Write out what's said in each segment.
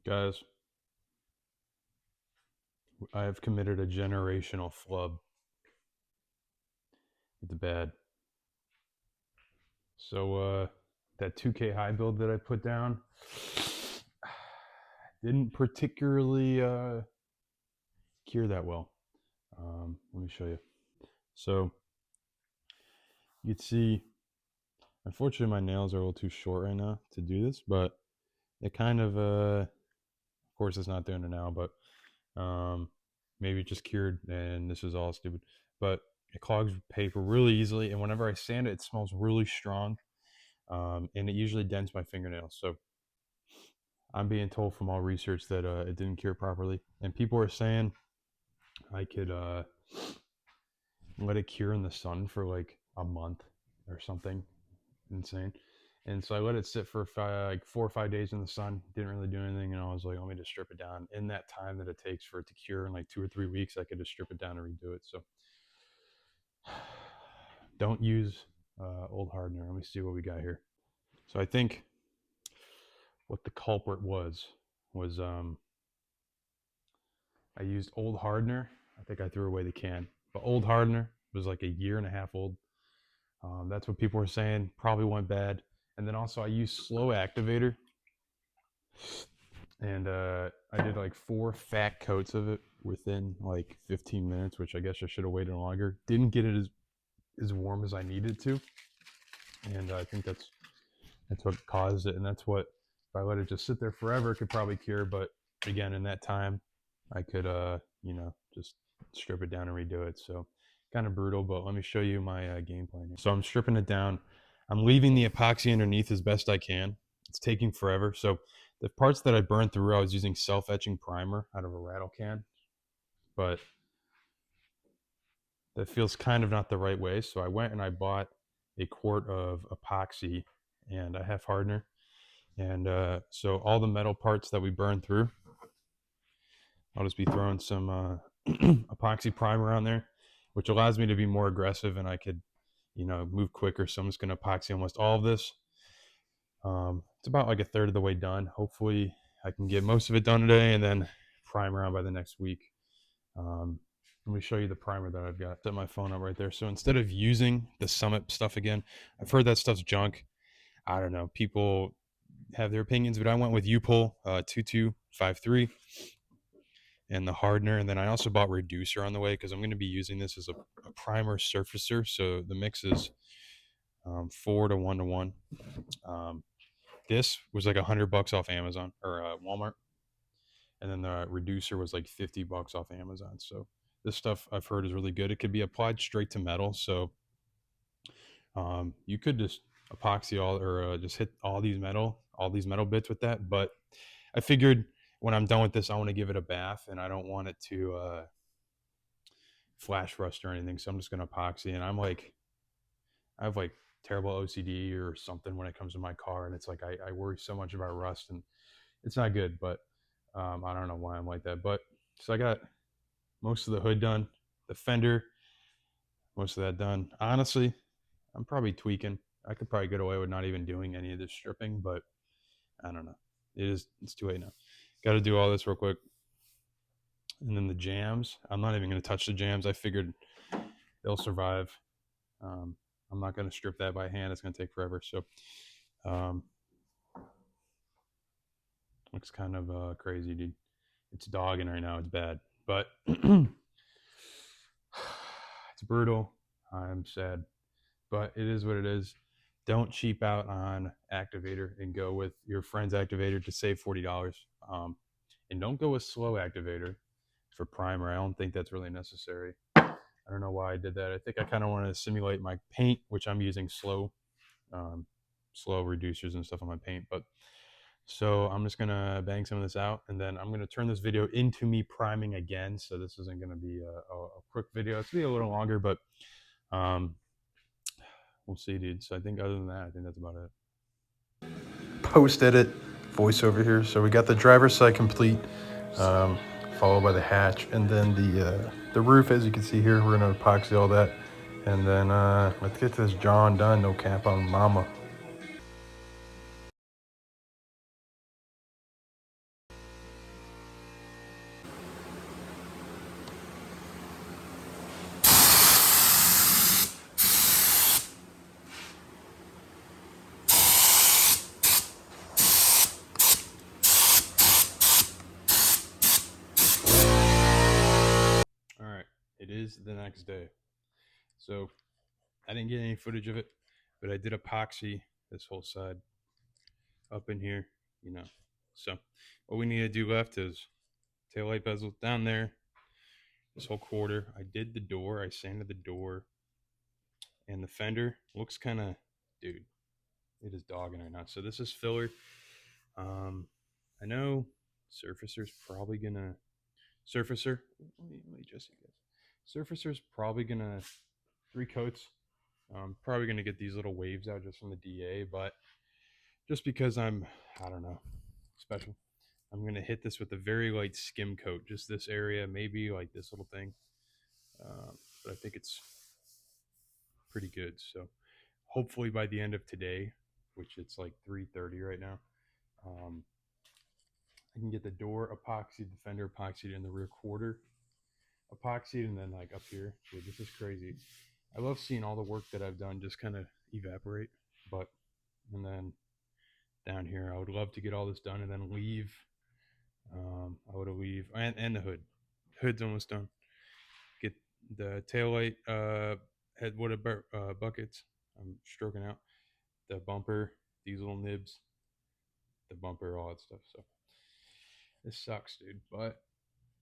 Guys, I have committed a generational flub. It's bad. So that 2K high build that I put down didn't particularly cure that well. Let me show you. So you can see, unfortunately, my nails are a little too short right now to do this, but it kind of course, it's not doing it now, but maybe it just cured and this is all stupid. But it clogs paper really easily, and whenever I sand it, it smells really strong, and it usually dents my fingernails. So I'm being told from all research that it didn't cure properly, and people are saying I could let it cure in the sun for like a month or something insane. And so I let it sit for like 4 or 5 days in the sun. Didn't really do anything, and I was like, let me just strip it down. In that time that it takes for it to cure in like 2 or 3 weeks, I could just strip it down and redo it. So don't use old hardener. Let me see what we got here. So I think what the culprit was I used old hardener. I think I threw away the can, but old hardener was like a year and a half old. That's what people were saying. Probably went bad. And then also I used slow activator, and I did like 4 fat coats of it within like 15 minutes, which I guess I should have waited longer. Didn't get it as warm as I needed to, and I think that's what caused it, and that's what, if I let it just sit there forever, it could probably cure. But again, in that time, I could just strip it down and redo it. So kind of brutal, but let me show you my game plan here. So I'm stripping it down. I'm leaving the epoxy underneath as best I can. It's taking forever. So the parts that I burned through, I was using self-etching primer out of a rattle can, but that feels kind of not the right way. So I went and I bought a quart of epoxy and a half hardener. And so all the metal parts that we burned through, I'll just be throwing some epoxy primer on there, which allows me to be more aggressive and I could, move quicker. So I'm just going to epoxy almost all of this. It's about like a third of the way done. Hopefully I can get most of it done today and then prime around by the next week. Let me show you the primer that I've got. Set my phone up right there. So instead of using the Summit stuff again, I've heard that stuff's junk. I don't know. People have their opinions, but I went with U-Pull 2253 and the hardener. And then I also bought reducer on the way because I'm going to be using this as a primer surfacer. So the mix is 4 to 1 to 1. This was like $100 off Amazon or Walmart. And then the reducer was like $50 off Amazon. So this stuff I've heard is really good. It could be applied straight to metal. So you could just epoxy all or just hit all these metal bits with that. But I figured when I'm done with this, I want to give it a bath, and I don't want it to flash rust or anything. So I'm just gonna epoxy, and I have like terrible OCD or something when it comes to my car, and it's like I worry so much about rust, and it's not good. But I don't know why I'm like that. But so I got most of the hood done, the fender, most of that done. Honestly, I'm probably tweaking. I could probably get away with not even doing any of this stripping, but I don't know. It's too late now. Got to do all this real quick. And then the jams, I'm not even going to touch the jams. I figured they'll survive. I'm not going to strip that by hand. It's going to take forever. So looks kind of crazy, dude. It's dogging right now. It's bad, but it's brutal. I'm sad, but it is what it is. Don't cheap out on activator and go with your friend's activator to save $40. And don't go with slow activator for primer. I don't think that's really necessary. I don't know why I did that. I think I kind of wanted to simulate my paint, which I'm using slow reducers and stuff on my paint. But so I'm just gonna bang some of this out, and then I'm gonna turn this video into me priming again. So this isn't gonna be a quick video. It's gonna be a little longer, but we'll see, dude. So I think other than that, I think that's about it. Post edit voiceover here. So we got the driver's side complete, followed by the hatch, and then the roof, as you can see here. We're gonna epoxy all that, and then let's get this John done. No cap on mama. is the next day. So I didn't get any footage of it, but I did epoxy this whole side up in here, you know. So what we need to do left is taillight bezel down there, this whole quarter. I did the door, I sanded the door, and the fender looks kind of, dude, it is dogging right now. So this is filler. I know surfacer's probably gonna surfacer. Let me just see guys. Surfacer's probably gonna 3 coats. Probably gonna get these little waves out just from the DA, but just because I don't know, special, I'm gonna hit this with a very light skim coat, just this area, maybe like this little thing. But I think it's pretty good. So hopefully by the end of today, which it's like 3:30 right now, I can get the door epoxied, the fender epoxied, and the rear quarter epoxied, and then like up here. Dude, this is crazy. I love seeing all the work that I've done just kind of evaporate. But and then down here, I would love to get all this done and then leave. I would leave and the hood. Hood's almost done. Get the taillight head buckets. I'm stroking out the bumper, these little nibs, the bumper, all that stuff. So this sucks, dude. But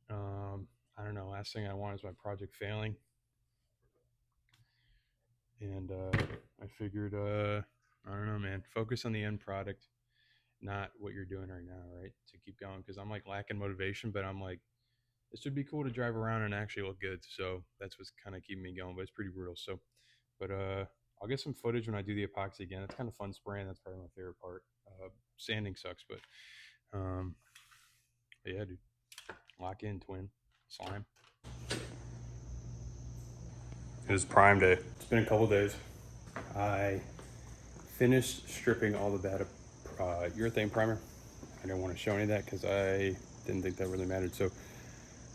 I don't know. Last thing I want is my project failing. And I figured, I don't know, man. Focus on the end product, not what you're doing right now, right? To keep going, because I'm like lacking motivation, but I'm like, this would be cool to drive around and actually look good. So that's what's kind of keeping me going, but it's pretty brutal. So, but I'll get some footage when I do the epoxy again. It's kind of fun spraying. That's probably my favorite part. Sanding sucks, but yeah, dude. Lock in, twin. Slime. It is prime day. It's been a couple days. I finished stripping all the bad urethane primer. I didn't want to show any of that because I didn't think that really mattered. So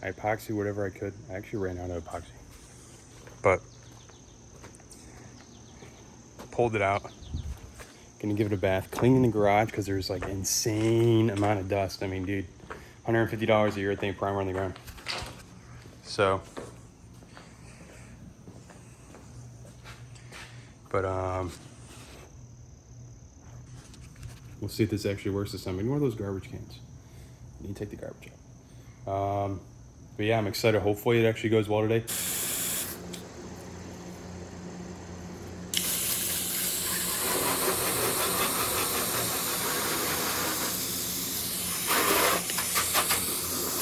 I epoxied whatever I could. I actually ran out of epoxy, but pulled it out. Gonna give it a bath, cleaning the garage because there's like insane amount of dust. I mean, dude, $150 a urethane primer on the ground. So, but we'll see if this actually works this time. Ignore those garbage cans. You need to take the garbage out. But yeah, I'm excited. Hopefully it actually goes well today.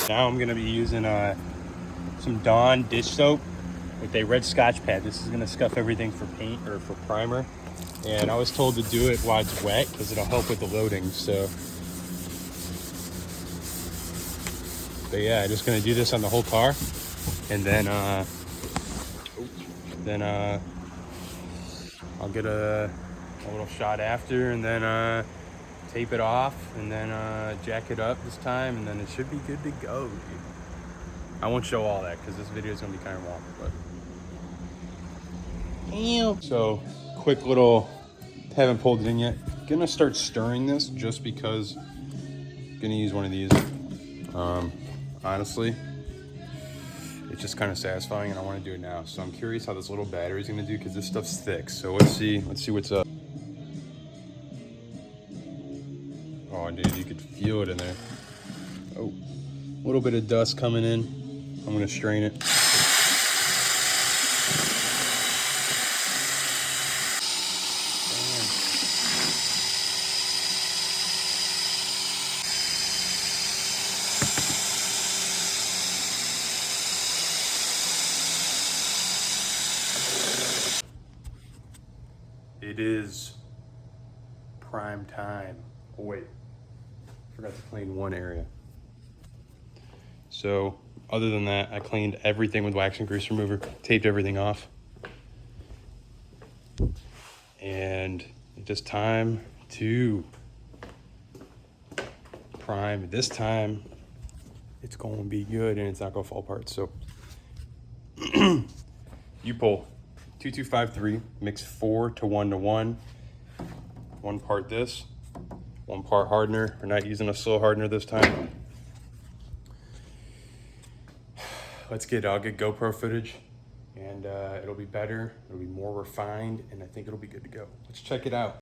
Now I'm gonna be using some Dawn dish soap with a red Scotch pad. This is gonna scuff everything for paint or for primer. And I was told to do it while it's wet because it'll help with the loading. So, but yeah, just gonna do this on the whole car, and then I'll get a little shot after, and then tape it off, and then jack it up this time, and then it should be good to go, dude. I won't show all that because this video is gonna be kind of long, but. Damn. So, quick little, haven't pulled it in yet. Gonna start stirring this just because. Gonna use one of these. Honestly, it's just kind of satisfying, and I want to do it now. So I'm curious how this little battery is gonna do because this stuff's thick. So let's see what's up. Oh, dude, you could feel it in there. Oh, a little bit of dust coming in. I'm gonna strain it. It is prime time. Oh wait, forgot to clean one area. So other than that, I cleaned everything with wax and grease remover, taped everything off. And it's just time to prime. This time it's going to be good and it's not going to fall apart. So you pull 2253, mix 4 to 1 to 1. 1 part this, 1 part hardener. We're not using a slow hardener this time. I'll get GoPro footage, and it'll be better, it'll be more refined, and I think it'll be good to go. Let's check it out.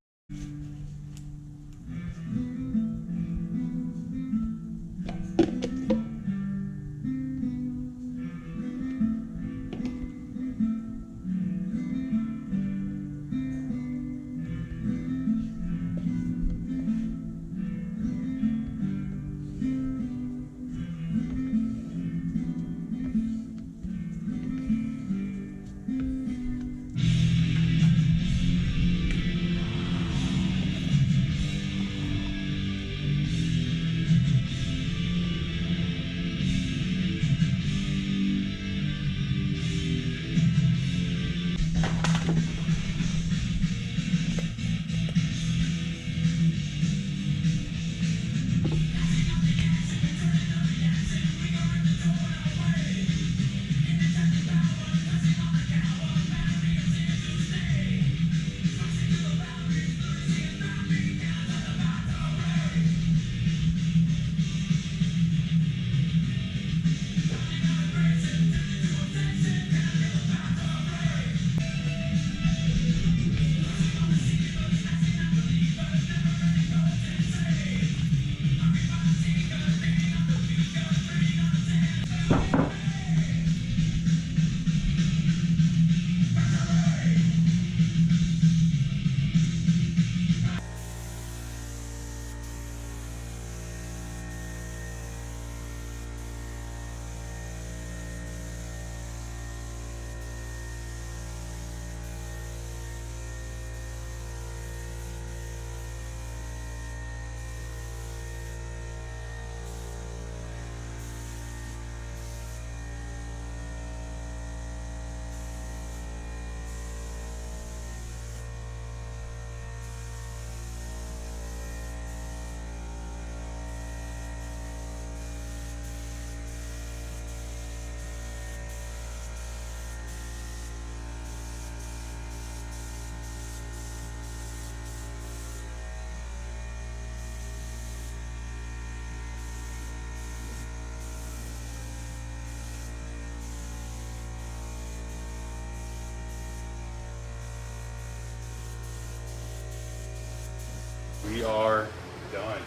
We are done.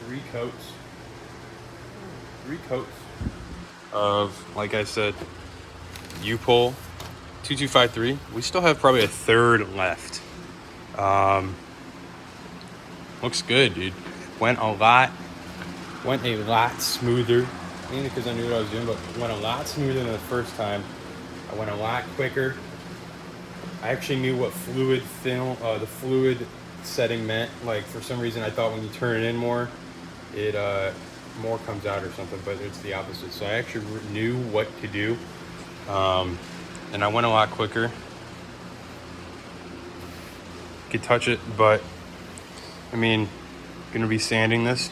3 coats. 3 coats of, like I said, U-Pole 2253. We still have probably a third left. Looks good, dude. Went a lot smoother. Mainly because I knew what I was doing, but went a lot smoother than the first time. I went a lot quicker. I actually knew what fluid film, the fluid setting meant. Like, for some reason I thought when you turn it in more, it more comes out or something, but it's the opposite. So I actually knew what to do, and I went a lot quicker. Could touch it, but I mean, gonna be sanding this,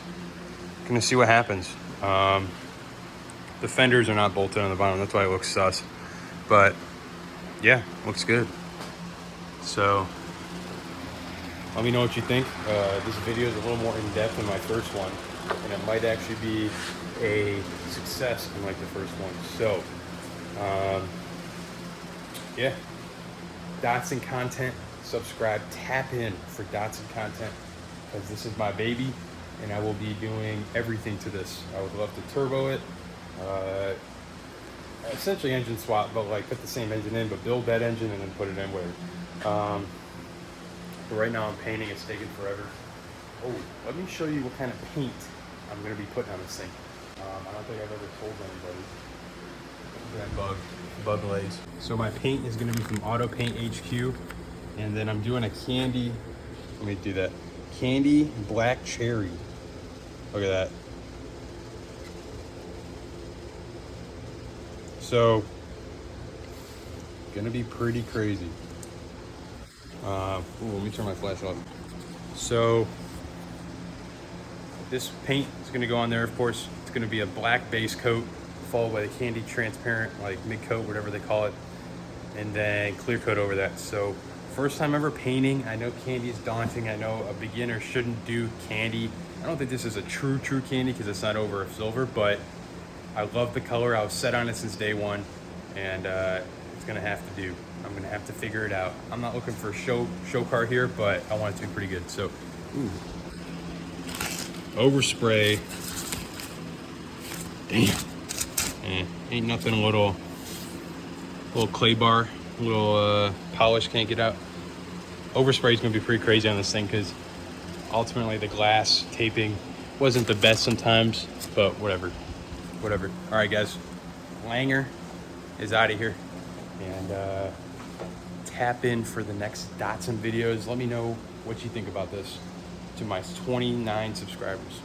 gonna see what happens. The fenders are not bolted on the bottom, that's why it looks sus, but yeah, looks good. So let me know what you think. This video is a little more in-depth than my first one, and it might actually be a success unlike the first one. So, yeah, Dotson content, subscribe, tap in for Dotson content, because this is my baby, and I will be doing everything to this. I would love to turbo it, essentially engine swap, but like put the same engine in, but build that engine and then put it in where. But right now I'm painting, it's taking forever. Oh, let me show you what kind of paint I'm going to be putting on this thing. I don't think I've ever told anybody. Bug Blaze. So my paint is going to be from Auto Paint HQ, and then I'm doing a candy, let me do that, candy black cherry. Look at that. So, gonna be pretty crazy. Let me turn my flash off. So, this paint is gonna go on there, of course. It's gonna be a black base coat, followed by the candy transparent, like mid coat, whatever they call it, and then clear coat over that. So, first time ever painting. I know candy is daunting. I know a beginner shouldn't do candy. I don't think this is a true candy because it's not over a silver, but I love the color. I was set on it since day one, and it's gonna have to do. I'm gonna have to figure it out. I'm not looking for a show car here, but I want it to be pretty good. So, ooh, overspray. Damn. Ain't nothing a little clay bar, a little polish can't get out. Overspray is gonna be pretty crazy on this thing because ultimately the glass taping wasn't the best sometimes, but whatever. All right, guys, Langer is out of here, and tap in for the next Datsun videos. Let me know what you think about this to my 29 subscribers.